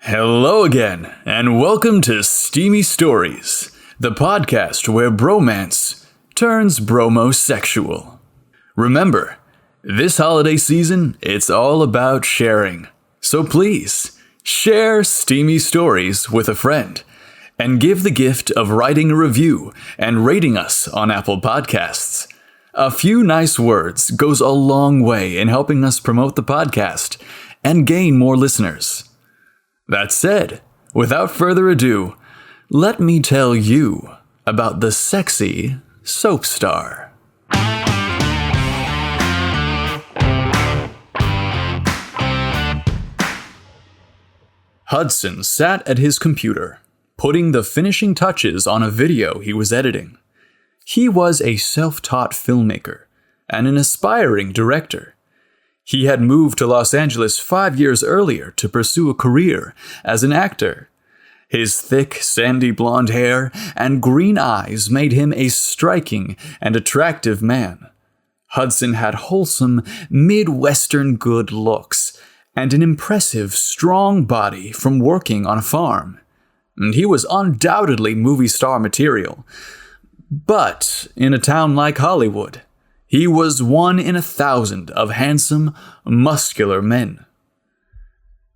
Hello again, and welcome to Steamy Stories, the podcast where bromance turns bromosexual. Remember, this holiday season, it's all about sharing. So please, share Steamy Stories with a friend, and give the gift of writing a review and rating us on Apple Podcasts. A few nice words goes a long way in helping us promote the podcast and gain more listeners. That said, without further ado, let me tell you about the sexy soap star. Hudson sat at his computer, putting the finishing touches on a video he was editing. He was a self-taught filmmaker and an aspiring director. He had moved to Los Angeles 5 years earlier to pursue a career as an actor. His thick, sandy blonde hair and green eyes made him a striking and attractive man. Hudson had wholesome, Midwestern good looks and an impressive, strong body from working on a farm. And he was undoubtedly movie star material. But in a town like Hollywood, he was 1 in 1,000 of handsome, muscular men.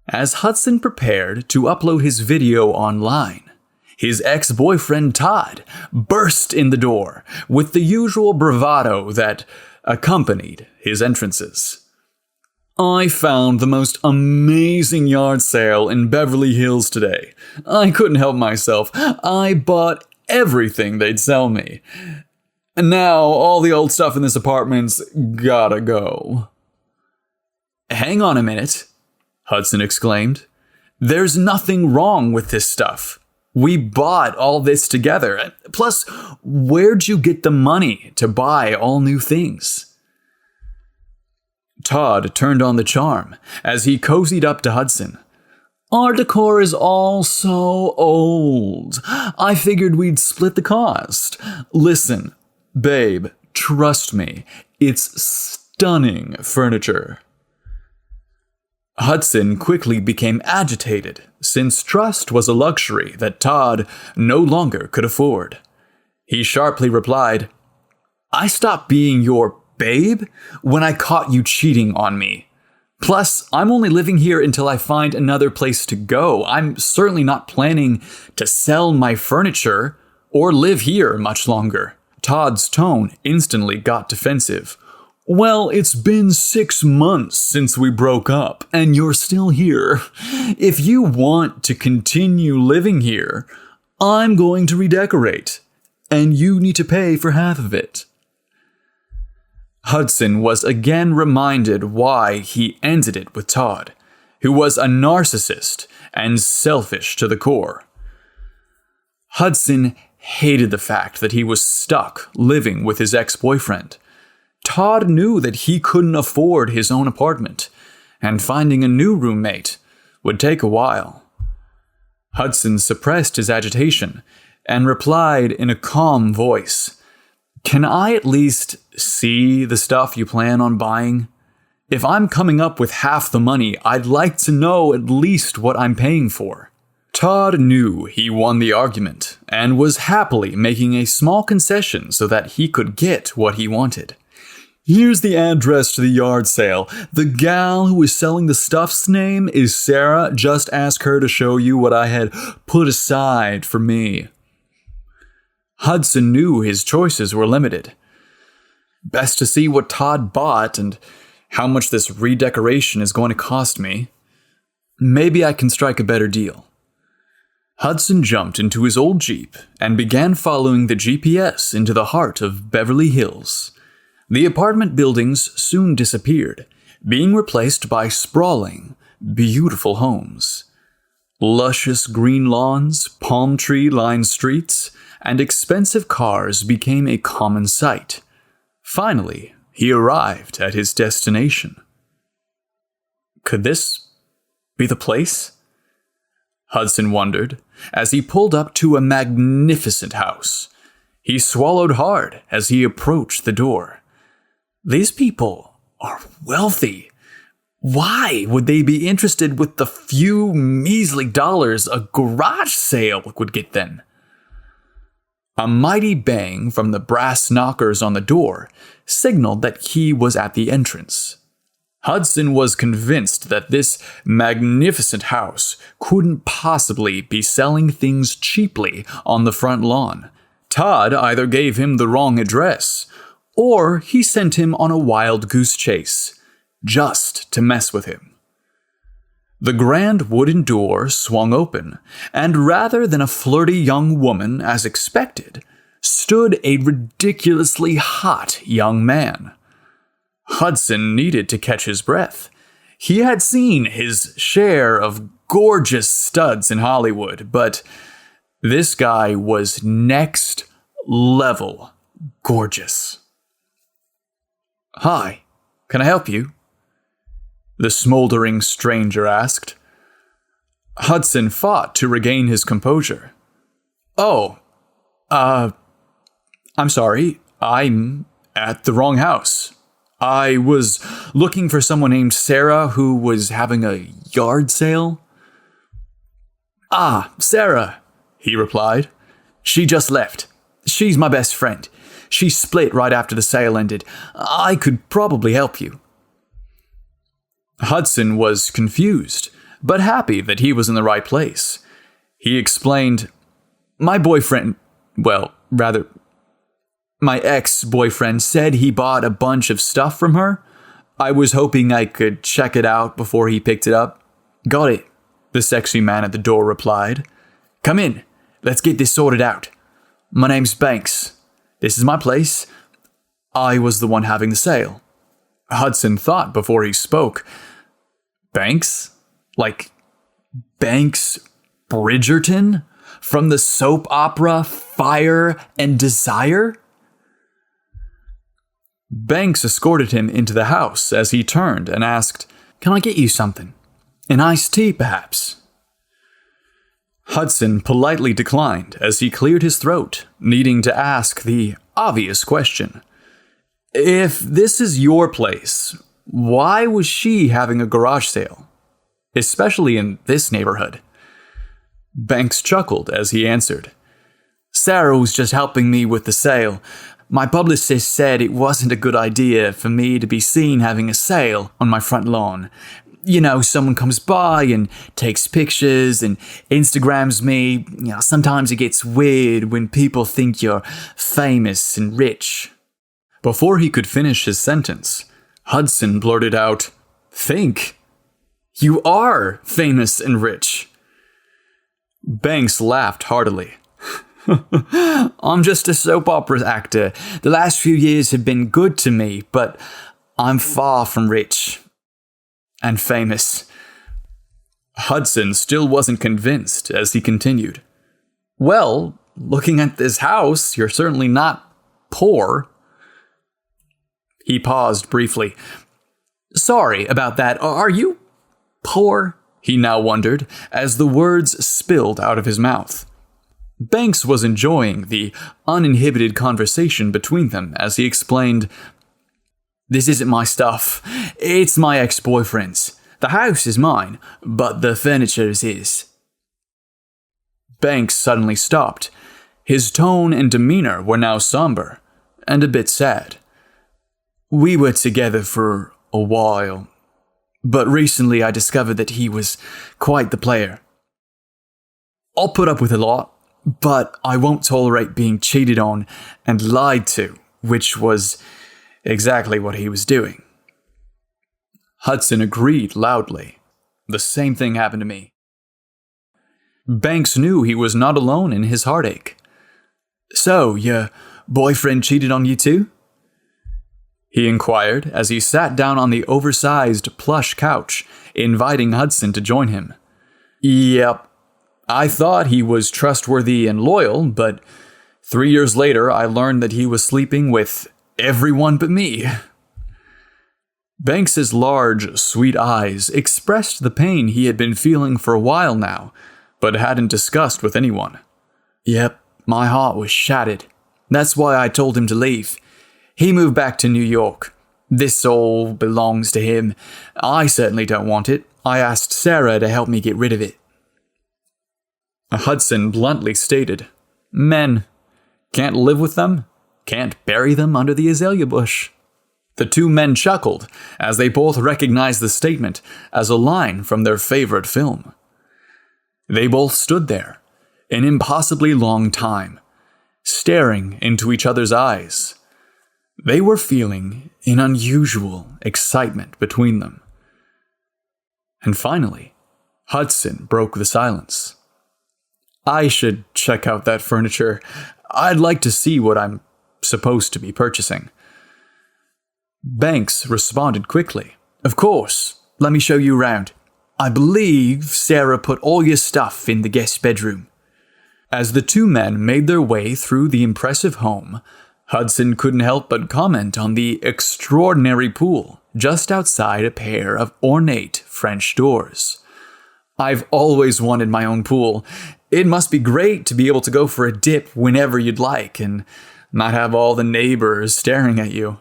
As Hudson prepared to upload his video online, his ex-boyfriend Todd burst in the door with the usual bravado that accompanied his entrances. "I found the most amazing yard sale in Beverly Hills today. I couldn't help myself. I bought everything they'd sell me. And now all the old stuff in this apartment's gotta go." "Hang on a minute," Hudson exclaimed. "There's nothing wrong with this stuff. We bought all this together. Plus, where'd you get the money to buy all new things?" Todd turned on the charm as he cozied up to Hudson. "Our decor is all so old. I figured we'd split the cost. Listen, babe, trust me, it's stunning furniture." Hudson quickly became agitated, since trust was a luxury that Todd no longer could afford. He sharply replied, "I stopped being your babe when I caught you cheating on me. Plus, I'm only living here until I find another place to go. I'm certainly not planning to sell my furniture or live here much longer." Todd's tone instantly got defensive. "Well, it's been 6 months since we broke up, and you're still here. If you want to continue living here, I'm going to redecorate, and you need to pay for half of it." Hudson was again reminded why he ended it with Todd, who was a narcissist and selfish to the core. Hudson hated the fact that he was stuck living with his ex-boyfriend. Todd knew that he couldn't afford his own apartment, and finding a new roommate would take a while. Hudson suppressed his agitation and replied in a calm voice, "Can I at least see the stuff you plan on buying? If I'm coming up with half the money, I'd like to know at least what I'm paying for." Todd knew he won the argument and was happily making a small concession so that he could get what he wanted. "Here's the address to the yard sale. The gal who is selling the stuff's name is Sarah. Just ask her to show you what I had put aside for me." Hudson knew his choices were limited. Best to see what Todd bought and how much this redecoration is going to cost me. Maybe I can strike a better deal. Hudson jumped into his old Jeep and began following the GPS into the heart of Beverly Hills. The apartment buildings soon disappeared, being replaced by sprawling, beautiful homes. Luscious green lawns, palm tree-lined streets, and expensive cars became a common sight. Finally, he arrived at his destination. Could this be the place? Hudson wondered as he pulled up to a magnificent house. He swallowed hard as he approached the door. These people are wealthy. Why would they be interested with the few measly dollars a garage sale would get them? A mighty bang from the brass knockers on the door signaled that he was at the entrance. Hudson was convinced that this magnificent house couldn't possibly be selling things cheaply on the front lawn. Todd either gave him the wrong address, or he sent him on a wild goose chase, just to mess with him. The grand wooden door swung open, and rather than a flirty young woman as expected, stood a ridiculously hot young man. Hudson needed to catch his breath. He had seen his share of gorgeous studs in Hollywood, but this guy was next level gorgeous. "Hi, can I help you?" the smoldering stranger asked. Hudson fought to regain his composure. "Oh, I'm sorry, I'm at the wrong house. I was looking for someone named Sarah who was having a yard sale." "Ah, Sarah," he replied. "She just left. She's my best friend. She split right after the sale ended. I could probably help you." Hudson was confused, but happy that he was in the right place. He explained, My ex-boyfriend said he bought a bunch of stuff from her. I was hoping I could check it out before he picked it up." "Got it," the sexy man at the door replied. "Come in, let's get this sorted out. My name's Banks. This is my place. I was the one having the sale." Hudson thought before he spoke. Banks? Like Banks Bridgerton? From the soap opera Fire and Desire? Banks escorted him into the house as he turned and asked, "Can I get you something? An iced tea, perhaps?" Hudson politely declined as he cleared his throat, needing to ask the obvious question. If this is your place, why was she having a garage sale? Especially in this neighborhood. Banks chuckled as he answered. "Sarah was just helping me with the sale. My publicist said it wasn't a good idea for me to be seen having a sale on my front lawn. You know, someone comes by and takes pictures and Instagrams me. You know, sometimes it gets weird when people think you're famous and rich." Before he could finish his sentence, Hudson blurted out, "Think? You are famous and rich." Banks laughed heartily. "I'm just a soap opera actor. The last few years have been good to me, but I'm far from rich and famous." Hudson still wasn't convinced as he continued. "Well, looking at this house, you're certainly not poor." He paused briefly. "Sorry about that. Are you poor?" he now wondered, as the words spilled out of his mouth. Banks was enjoying the uninhibited conversation between them as he explained, "This isn't my stuff. It's my ex-boyfriend's. The house is mine, but the furniture is his." Banks suddenly stopped. His tone and demeanor were now somber and a bit sad. "We were together for a while, but recently I discovered that he was quite the player. I'll put up with a lot, but I won't tolerate being cheated on and lied to, which was exactly what he was doing." Hudson agreed loudly. "The same thing happened to me." Banks knew he was not alone in his heartache. "So, your boyfriend cheated on you too?" he inquired as he sat down on the oversized plush couch, inviting Hudson to join him. "Yep. I thought he was trustworthy and loyal, but 3 years later I learned that he was sleeping with everyone but me." Banks's large, sweet eyes expressed the pain he had been feeling for a while now, but hadn't discussed with anyone. "Yep, my heart was shattered. That's why I told him to leave. He moved back to New York. This all belongs to him. I certainly don't want it. I asked Sarah to help me get rid of it." Hudson bluntly stated, "Men. Can't live with them? Can't bury them under the azalea bush." The two men chuckled as they both recognized the statement as a line from their favorite film. They both stood there, an impossibly long time, staring into each other's eyes. They were feeling an unusual excitement between them. And finally, Hudson broke the silence. "I should check out that furniture. I'd like to see what I'm supposed to be purchasing." Banks responded quickly. "Of course. Let me show you around. I believe Sarah put all your stuff in the guest bedroom." As the two men made their way through the impressive home, Hudson couldn't help but comment on the extraordinary pool just outside a pair of ornate French doors. "I've always wanted my own pool. It must be great to be able to go for a dip whenever you'd like and not have all the neighbors staring at you."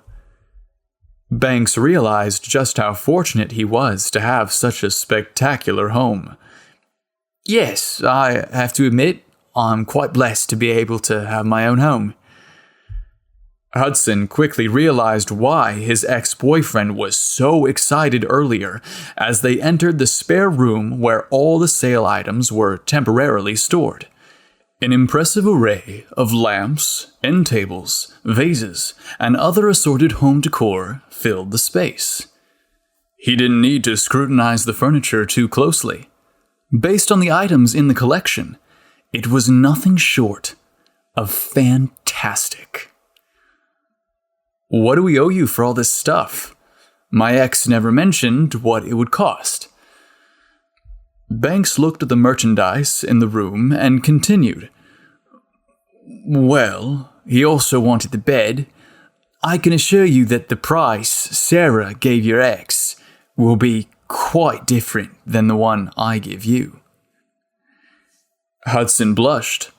Banks realized just how fortunate he was to have such a spectacular home. "Yes, I have to admit, I'm quite blessed to be able to have my own home." Hudson quickly realized why his ex-boyfriend was so excited earlier as they entered the spare room where all the sale items were temporarily stored. An impressive array of lamps, end tables, vases, and other assorted home decor filled the space. He didn't need to scrutinize the furniture too closely. Based on the items in the collection, it was nothing short of fantastic. "What do we owe you for all this stuff? My ex never mentioned what it would cost." Banks looked at the merchandise in the room and continued. "Well, he also wanted the bed. I can assure you that the price Sarah gave your ex will be quite different than the one I give you." Hudson blushed.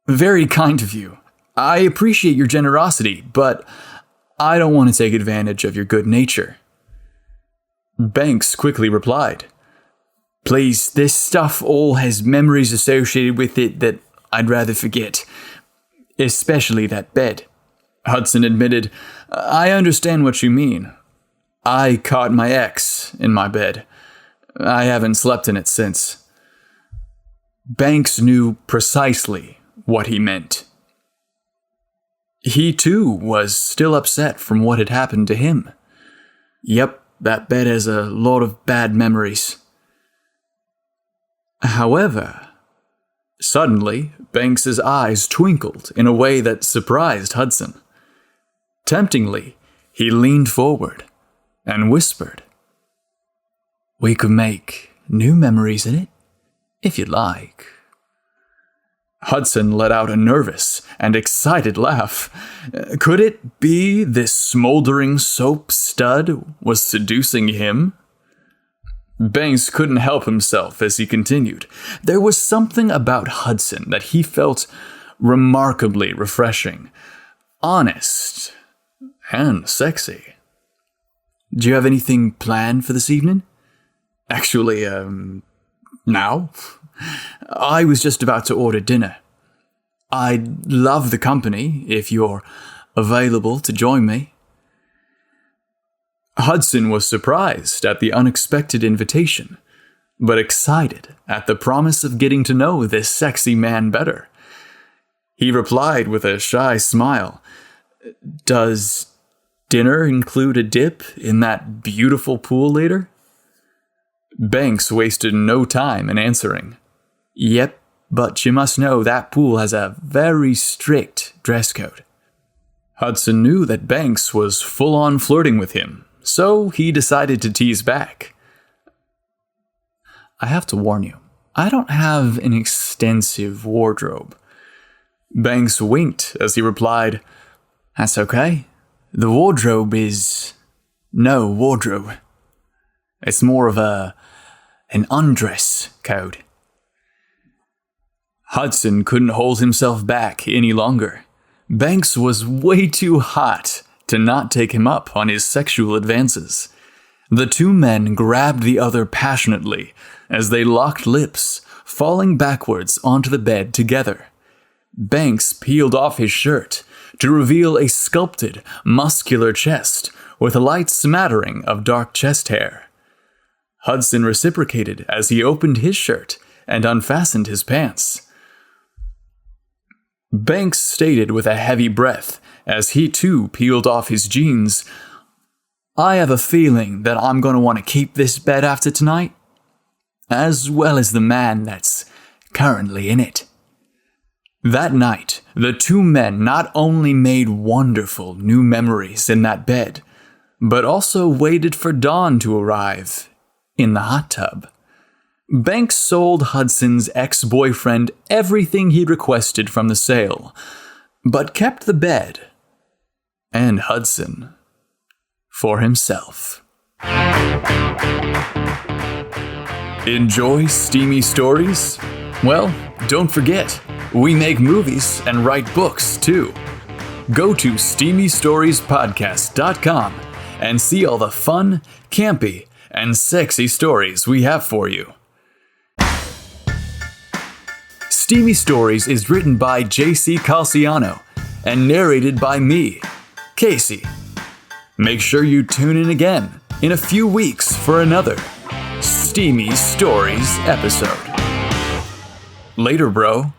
"Very kind of you. I appreciate your generosity, but I don't want to take advantage of your good nature." Banks quickly replied, "Please, this stuff all has memories associated with it that I'd rather forget, especially that bed." Hudson admitted, "I understand what you mean. I caught my ex in my bed. I haven't slept in it since." Banks knew precisely what he meant. He too was still upset from what had happened to him. Yep, that bed has a lot of bad memories. However, suddenly, Banks's eyes twinkled in a way that surprised Hudson. Temptingly, he leaned forward and whispered, "We could make new memories in it, if you'd like." Hudson let out a nervous and excited laugh. Could it be this smoldering soap stud was seducing him? Banks couldn't help himself as he continued. There was something about Hudson that he felt remarkably refreshing, honest, and sexy. "Do you have anything planned for this evening?" "Actually, now? I was just about to order dinner. I'd love the company if you're available to join me." Hudson was surprised at the unexpected invitation, but excited at the promise of getting to know this sexy man better. He replied with a shy smile, "Does dinner include a dip in that beautiful pool later?" Banks wasted no time in answering, "Yep, but you must know that pool has a very strict dress code." Hudson knew that Banks was full-on flirting with him, so he decided to tease back. "I have to warn you, I don't have an extensive wardrobe." Banks winked as he replied, "That's okay. The wardrobe is no wardrobe. It's more of an undress code." Hudson couldn't hold himself back any longer. Banks was way too hot to not take him up on his sexual advances. The two men grabbed the other passionately as they locked lips, falling backwards onto the bed together. Banks peeled off his shirt to reveal a sculpted, muscular chest with a light smattering of dark chest hair. Hudson reciprocated as he opened his shirt and unfastened his pants. Banks stated with a heavy breath as he too peeled off his jeans, "I have a feeling that I'm going to want to keep this bed after tonight, as well as the man that's currently in it." That night, the two men not only made wonderful new memories in that bed, but also waited for dawn to arrive in the hot tub. Banks sold Hudson's ex-boyfriend everything he requested from the sale, but kept the bed and Hudson for himself. Enjoy steamy stories? Well, don't forget, we make movies and write books too. Go to steamystoriespodcast.com and see all the fun, campy, and sexy stories we have for you. Steamy Stories is written by JC Calciano and narrated by me, Casey. Make sure you tune in again in a few weeks for another Steamy Stories episode. Later, bro.